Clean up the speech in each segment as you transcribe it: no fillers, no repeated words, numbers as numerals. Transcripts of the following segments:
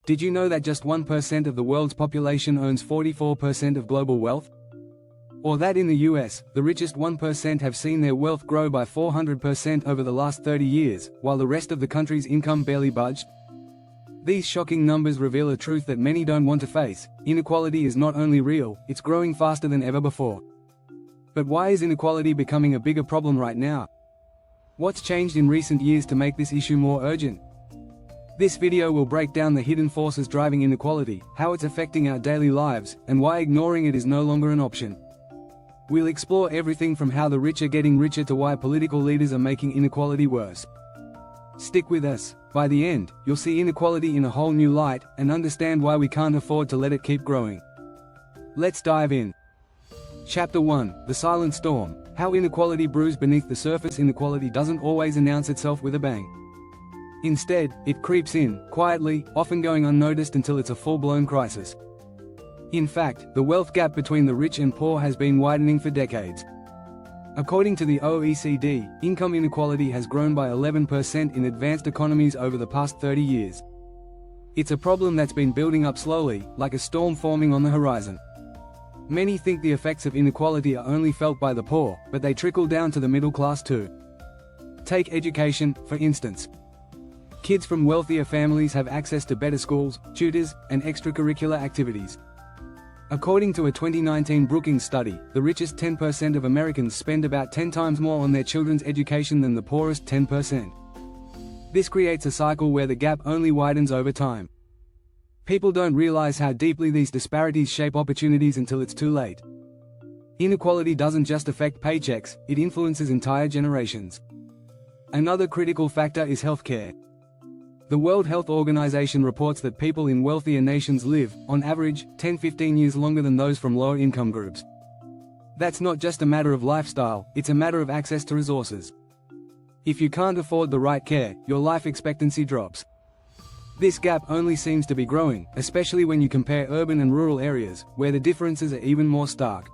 Did you know that just 1% of the world's population owns 44% of global wealth? Or that in the US, the richest 1% have seen their wealth grow by 400% over the last 30 years, while the rest of the country's income barely budged? These shocking numbers reveal a truth that many don't want to face: inequality is not only real, it's growing faster than ever before. But why is inequality becoming a bigger problem right now? What's changed in recent years to make this issue more urgent? This video will break down the hidden forces driving inequality, how it's affecting our daily lives, and why ignoring it is no longer an option. We'll explore everything from how the rich are getting richer to why political leaders are making inequality worse. Stick with us. By the end, you'll see inequality in a whole new light, and understand why we can't afford to let it keep growing. Let's dive in. Chapter 1: The Silent Storm. How inequality brews beneath the surface. Inequality doesn't always announce itself with a bang. Instead, it creeps in, quietly, often going unnoticed until it's a full-blown crisis. In fact, the wealth gap between the rich and poor has been widening for decades. According to the OECD, income inequality has grown by 11% in advanced economies over the past 30 years. It's a problem that's been building up slowly, like a storm forming on the horizon. Many think the effects of inequality are only felt by the poor, but they trickle down to the middle class too. Take education, for instance. Kids from wealthier families have access to better schools, tutors, and extracurricular activities. According to a 2019 Brookings study, the richest 10% of Americans spend about 10 times more on their children's education than the poorest 10%. This creates a cycle where the gap only widens over time. People don't realize how deeply these disparities shape opportunities until it's too late. Inequality doesn't just affect paychecks, it influences entire generations. Another critical factor is healthcare. The World Health Organization reports that people in wealthier nations live, on average, 10–15 years longer than those from lower income groups. That's not just a matter of lifestyle, it's a matter of access to resources. If you can't afford the right care, your life expectancy drops. This gap only seems to be growing, especially when you compare urban and rural areas, where the differences are even more stark.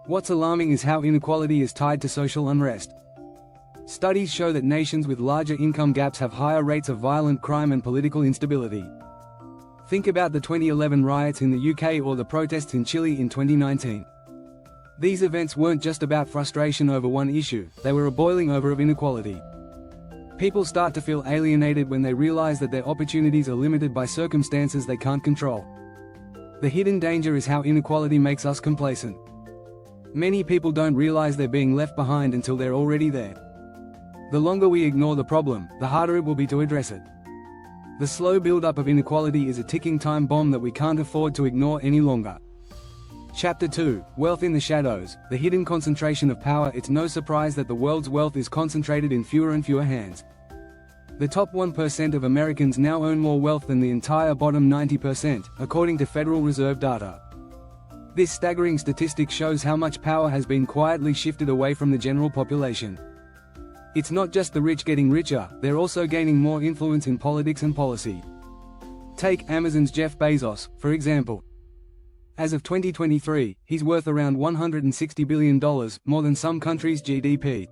What's alarming is how inequality is tied to social unrest. Studies show that nations with larger income gaps have higher rates of violent crime and political instability. Think about the 2011 riots in the UK or the protests in Chile in 2019. These events weren't just about frustration over one issue, they were a boiling over of inequality. People start to feel alienated when they realize that their opportunities are limited by circumstances they can't control. The hidden danger is how inequality makes us complacent. Many people don't realize they're being left behind until they're already there. The longer we ignore the problem, the harder it will be to address it. The slow build-up of inequality is a ticking time bomb that we can't afford to ignore any longer. Chapter 2: Wealth in the Shadows. The hidden concentration of power. It's no surprise that the world's wealth is concentrated in fewer and fewer hands. The top 1% of Americans now own more wealth than the entire bottom 90%, according to Federal Reserve data. This staggering statistic shows how much power has been quietly shifted away from the general population. It's not just the rich getting richer, they're also gaining more influence in politics and policy. Take Amazon's Jeff Bezos, for example. As of 2023, he's worth around $160 billion, more than some countries' GDP.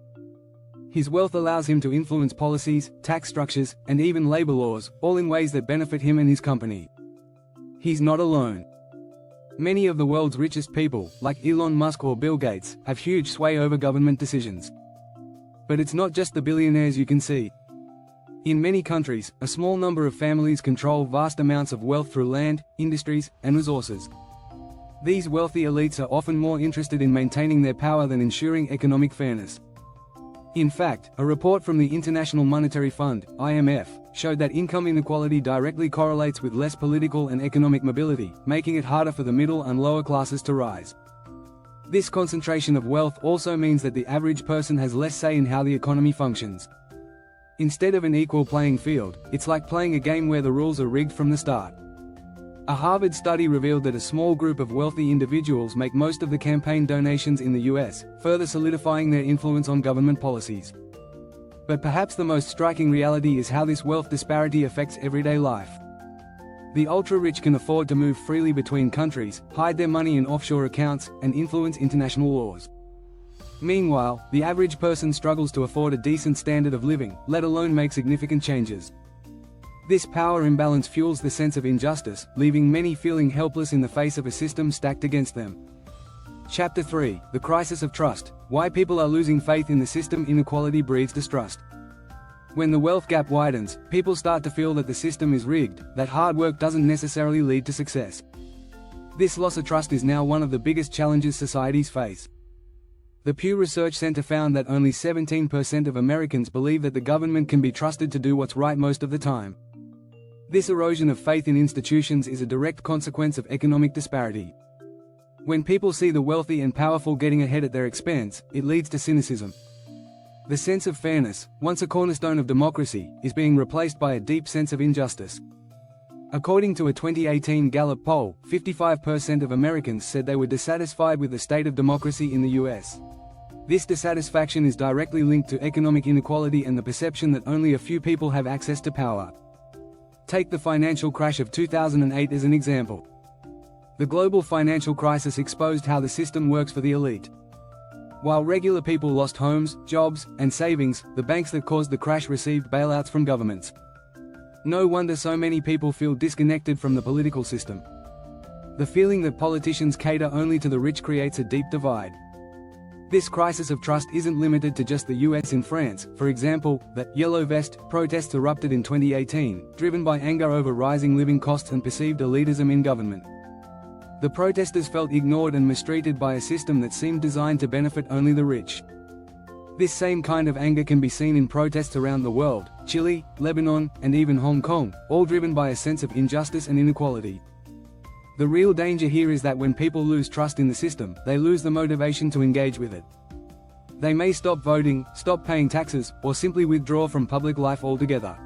His wealth allows him to influence policies, tax structures, and even labor laws, all in ways that benefit him and his company. He's not alone. Many of the world's richest people, like Elon Musk or Bill Gates, have huge sway over government decisions. But it's not just the billionaires you can see. In many countries, a small number of families control vast amounts of wealth through land, industries, and resources. These wealthy elites are often more interested in maintaining their power than ensuring economic fairness. In fact, a report from the International Monetary Fund, IMF, showed that income inequality directly correlates with less political and economic mobility, making it harder for the middle and lower classes to rise. This concentration of wealth also means that the average person has less say in how the economy functions. Instead of an equal playing field, it's like playing a game where the rules are rigged from the start. A Harvard study revealed that a small group of wealthy individuals make most of the campaign donations in the US, further solidifying their influence on government policies. But perhaps the most striking reality is how this wealth disparity affects everyday life. The ultra-rich can afford to move freely between countries, hide their money in offshore accounts, and influence international laws. Meanwhile, the average person struggles to afford a decent standard of living, let alone make significant changes. This power imbalance fuels the sense of injustice, leaving many feeling helpless in the face of a system stacked against them. Chapter 3: The Crisis of Trust. Why people are losing faith in the system. Inequality breeds distrust. When the wealth gap widens, people start to feel that the system is rigged, that hard work doesn't necessarily lead to success. This loss of trust is now one of the biggest challenges societies face. The Pew Research Center found that only 17% of Americans believe that the government can be trusted to do what's right most of the time. This erosion of faith in institutions is a direct consequence of economic disparity. When people see the wealthy and powerful getting ahead at their expense, it leads to cynicism. The sense of fairness, once a cornerstone of democracy, is being replaced by a deep sense of injustice. According to a 2018 Gallup poll, 55% of Americans said they were dissatisfied with the state of democracy in the US. This dissatisfaction is directly linked to economic inequality and the perception that only a few people have access to power. Take the financial crash of 2008 as an example. The global financial crisis exposed how the system works for the elite. While regular people lost homes, jobs, and savings, the banks that caused the crash received bailouts from governments. No wonder so many people feel disconnected from the political system. The feeling that politicians cater only to the rich creates a deep divide. This crisis of trust isn't limited to just the US. In France, for example, the Yellow Vest protests erupted in 2018, driven by anger over rising living costs and perceived elitism in government. The protesters felt ignored and mistreated by a system that seemed designed to benefit only the rich. This same kind of anger can be seen in protests around the world: Chile, Lebanon, and even Hong Kong, all driven by a sense of injustice and inequality. The real danger here is that when people lose trust in the system, they lose the motivation to engage with it. They may stop voting, stop paying taxes, or simply withdraw from public life altogether.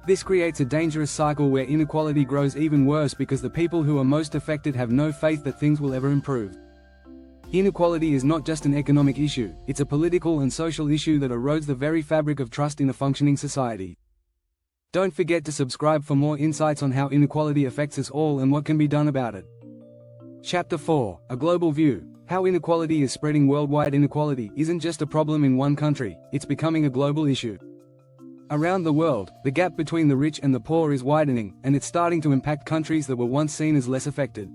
This creates a dangerous cycle where inequality grows even worse because the people who are most affected have no faith that things will ever improve. Inequality is not just an economic issue, it's a political and social issue that erodes the very fabric of trust in a functioning society. Don't forget to subscribe for more insights on how inequality affects us all and what can be done about it. Chapter 4: A Global View. How inequality is spreading worldwide. Inequality isn't just a problem in one country, it's becoming a global issue. Around the world, the gap between the rich and the poor is widening, and it's starting to impact countries that were once seen as less affected.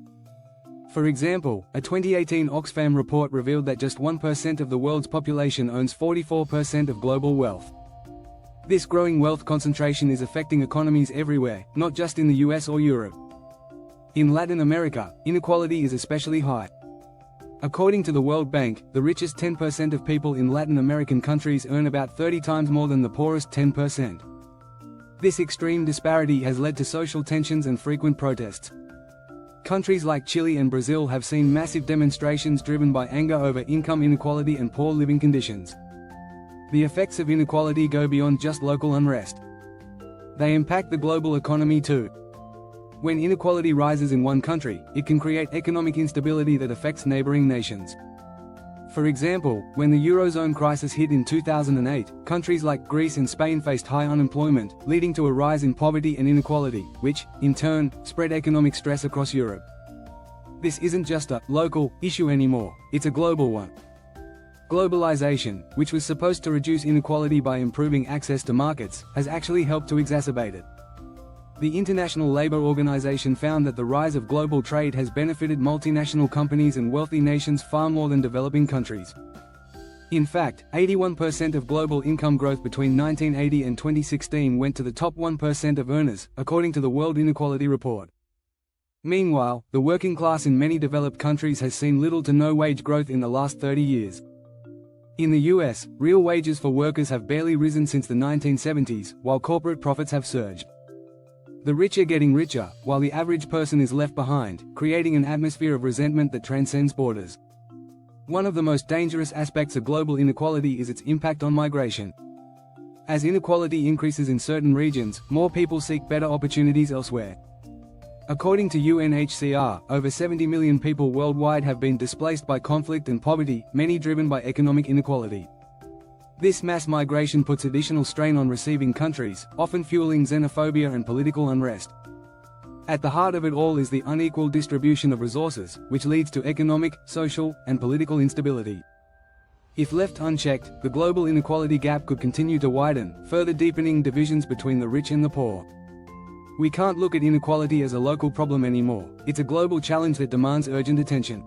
For example, a 2018 Oxfam report revealed that just 1% of the world's population owns 44% of global wealth. This growing wealth concentration is affecting economies everywhere, not just in the US or Europe. In Latin America, inequality is especially high. According to the World Bank, the richest 10% of people in Latin American countries earn about 30 times more than the poorest 10%. This extreme disparity has led to social tensions and frequent protests. Countries like Chile and Brazil have seen massive demonstrations driven by anger over income inequality and poor living conditions. The effects of inequality go beyond just local unrest. They impact the global economy too. When inequality rises in one country, it can create economic instability that affects neighboring nations. For example, when the Eurozone crisis hit in 2008, countries like Greece and Spain faced high unemployment, leading to a rise in poverty and inequality, which, in turn, spread economic stress across Europe. This isn't just a local issue anymore, it's a global one. Globalization, which was supposed to reduce inequality by improving access to markets, has actually helped to exacerbate it. The International Labour Organization found that the rise of global trade has benefited multinational companies and wealthy nations far more than developing countries. In fact, 81% of global income growth between 1980 and 2016 went to the top 1% of earners, according to the World Inequality Report. Meanwhile, the working class in many developed countries has seen little to no wage growth in the last 30 years. In the US, real wages for workers have barely risen since the 1970s, while corporate profits have surged. The rich are getting richer, while the average person is left behind, creating an atmosphere of resentment that transcends borders. One of the most dangerous aspects of global inequality is its impact on migration. As inequality increases in certain regions, more people seek better opportunities elsewhere. According to UNHCR, over 70 million people worldwide have been displaced by conflict and poverty, many driven by economic inequality. This mass migration puts additional strain on receiving countries, often fueling xenophobia and political unrest. At the heart of it all is the unequal distribution of resources, which leads to economic, social, and political instability. If left unchecked, the global inequality gap could continue to widen, further deepening divisions between the rich and the poor. We can't look at inequality as a local problem anymore. It's a global challenge that demands urgent attention.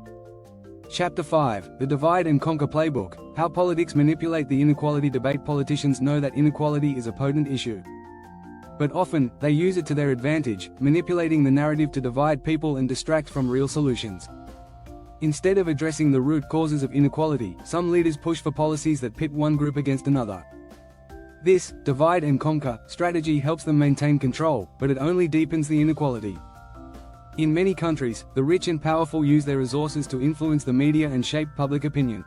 Chapter 5, The Divide and Conquer Playbook, How Politics Manipulate the Inequality Debate. Politicians know that inequality is a potent issue. But often, they use it to their advantage, manipulating the narrative to divide people and distract from real solutions. Instead of addressing the root causes of inequality, some leaders push for policies that pit one group against another. This divide and conquer strategy helps them maintain control, but it only deepens the inequality. In many countries, the rich and powerful use their resources to influence the media and shape public opinion.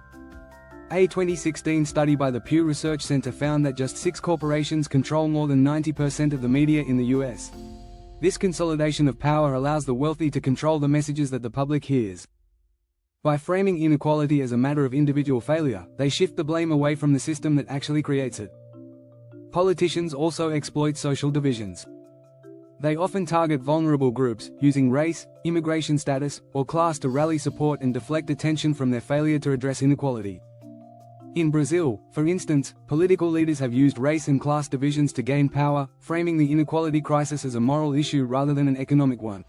A 2016 study by the Pew Research Center found that just 6 corporations control more than 90% of the media in the US. This consolidation of power allows the wealthy to control the messages that the public hears. By framing inequality as a matter of individual failure, they shift the blame away from the system that actually creates it. Politicians also exploit social divisions. They often target vulnerable groups, using race, immigration status, or class to rally support and deflect attention from their failure to address inequality. In Brazil, for instance, political leaders have used race and class divisions to gain power, framing the inequality crisis as a moral issue rather than an economic one.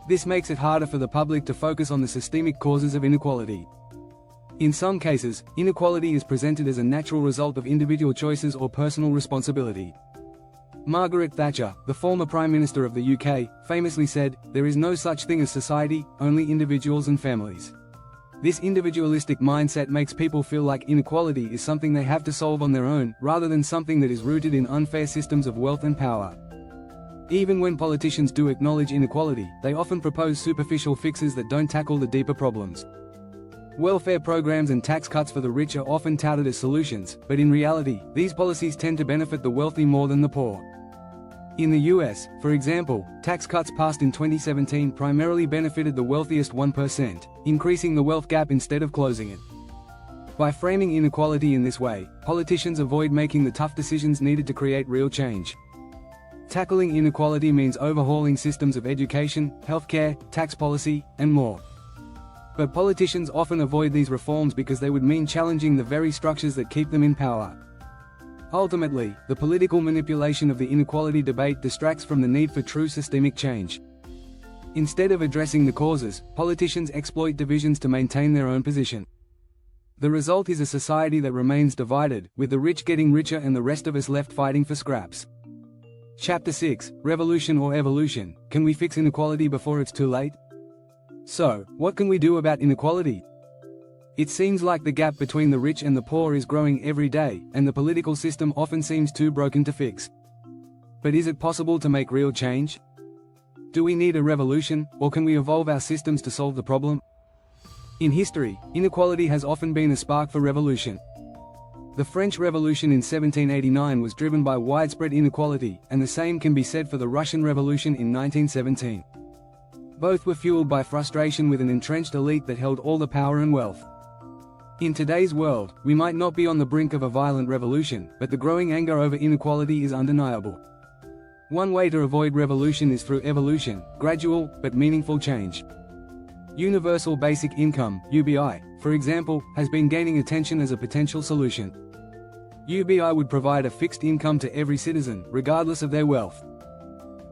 This makes it harder for the public to focus on the systemic causes of inequality. In some cases, inequality is presented as a natural result of individual choices or personal responsibility. Margaret Thatcher, the former Prime Minister of the UK, famously said, "There is no such thing as society, only individuals and families." This individualistic mindset makes people feel like inequality is something they have to solve on their own, rather than something that is rooted in unfair systems of wealth and power. Even when politicians do acknowledge inequality, they often propose superficial fixes that don't tackle the deeper problems. Welfare programs and tax cuts for the rich are often touted as solutions, but in reality, these policies tend to benefit the wealthy more than the poor. In the US, for example, tax cuts passed in 2017 primarily benefited the wealthiest 1%, increasing the wealth gap instead of closing it. By framing inequality in this way, politicians avoid making the tough decisions needed to create real change. Tackling inequality means overhauling systems of education, healthcare, tax policy, and more. But politicians often avoid these reforms because they would mean challenging the very structures that keep them in power. Ultimately, the political manipulation of the inequality debate distracts from the need for true systemic change. Instead of addressing the causes, politicians exploit divisions to maintain their own position. The result is a society that remains divided, with the rich getting richer and the rest of us left fighting for scraps. Chapter 6, Revolution or Evolution, Can we fix inequality before it's too late? So, what can we do about inequality? It seems like the gap between the rich and the poor is growing every day, and the political system often seems too broken to fix. But is it possible to make real change? Do we need a revolution, or can we evolve our systems to solve the problem? In history, inequality has often been a spark for revolution. The French Revolution in 1789 was driven by widespread inequality, and the same can be said for the Russian Revolution in 1917. Both were fueled by frustration with an entrenched elite that held all the power and wealth. In today's world, we might not be on the brink of a violent revolution, but the growing anger over inequality is undeniable. One way to avoid revolution is through evolution, gradual, but meaningful change. Universal Basic Income, UBI, for example, has been gaining attention as a potential solution. UBI would provide a fixed income to every citizen, regardless of their wealth.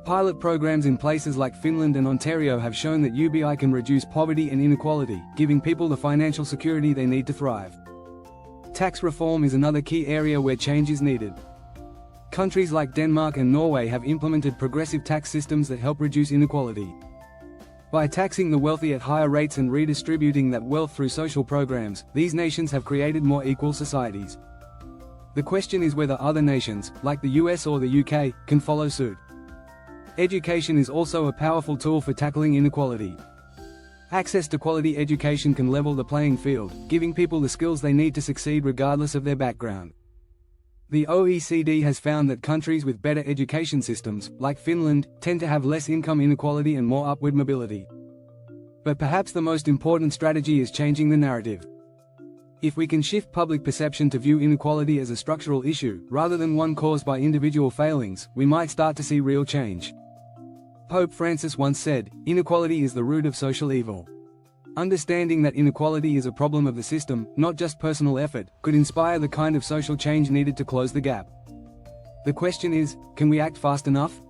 Pilot programs in places like Finland and Ontario have shown that UBI can reduce poverty and inequality, giving people the financial security they need to thrive. Tax reform is another key area where change is needed. Countries like Denmark and Norway have implemented progressive tax systems that help reduce inequality. By taxing the wealthy at higher rates and redistributing that wealth through social programs, these nations have created more equal societies. The question is whether other nations, like the US or the UK, can follow suit. Education is also a powerful tool for tackling inequality. Access to quality education can level the playing field, giving people the skills they need to succeed regardless of their background. The OECD has found that countries with better education systems, like Finland, tend to have less income inequality and more upward mobility. But perhaps the most important strategy is changing the narrative. If we can shift public perception to view inequality as a structural issue, rather than one caused by individual failings, we might start to see real change. Pope Francis once said, "Inequality is the root of social evil." Understanding that inequality is a problem of the system, not just personal effort, could inspire the kind of social change needed to close the gap. The question is, can we act fast enough?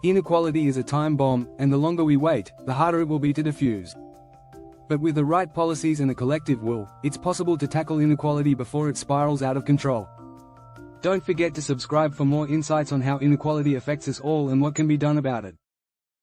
Inequality is a time bomb, and the longer we wait, the harder it will be to defuse. But with the right policies and a collective will, it's possible to tackle inequality before it spirals out of control. Don't forget to subscribe for more insights on how inequality affects us all and what can be done about it.